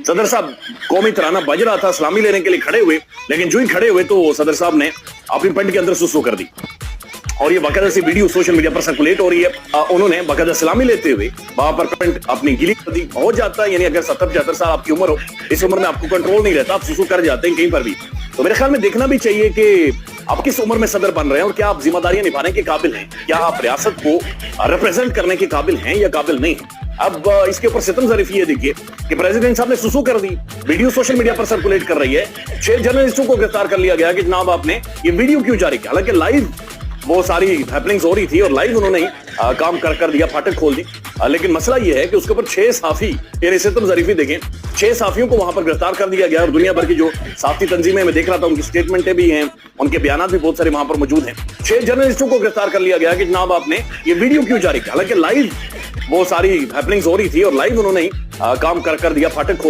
सदर साहब कौमी तराना बज रहा था, सलामी लेने के लिए खड़े हुए, लेकिन जो ही खड़े हुए तो सदर साहब ने अपनी पेंट के अंदर सुसु कर दी और ये बाकायदा से वीडियो सोशल मीडिया पर सर्कुलेट हो रही है। उन्होंने बाकायदा सलामी लेते हुए वहां पर पेंट अपनी गिली कर दी। हो जाता है, यानी अगर 70-75 साल आपकी उम्र हो, इस उम्र में आपको कंट्रोल नहीं रहता, आप सुसु कर जाते हैं कहीं पर भी। तो मेरे ख्याल में देखना भी चाहिए कि आप किस उम्र में सदर बन रहे हैं और क्या आप जिम्मेदारियां निभाने के काबिल हैं, क्या आप रियासत को रिप्रेजेंट करने के काबिल हैं या काबिल नहीं। अब इसके ऊपर सितम ज़रीफ ये देखिए कि प्रेसिडेंट साहब ने सुसु कर दी, वीडियो सोशल मीडिया पर सर्कुलेट कर रही है। 6 जर्नलिस्टों को गिरफ्तार कर लिया गया कि जनाब आपने ये वीडियो क्यों जारी किया। हालांकि लाइव वो सारी हैपनिंग्स हो रही थी और लाइव उन्होंने काम कर दिया, फाटक खोल दी। लेकिन मसला ये है कि उसके ऊपर 6 साफी, यानी सितम ज़रीफी देखें, 6 साफियों को वहां पर गिरफ्तार कर दिया गया और दुनिया भर की जो साफी तंजीमें मैं देख रहा था उनकी स्टेटमेंटें भी हैं, उनके बयान भी बहुत सारे वहां पर मौजूद हैं। 6 जर्नलिस्टों को गिरफ्तार कर लिया गया कि जनाब आपने ये वीडियो क्यों जारी किया। हालांकि लाइव वो सारी हैपनिंग्स हो रही थी और लाइव उन्होंने काम कर दिया, फाटक खोल दिया।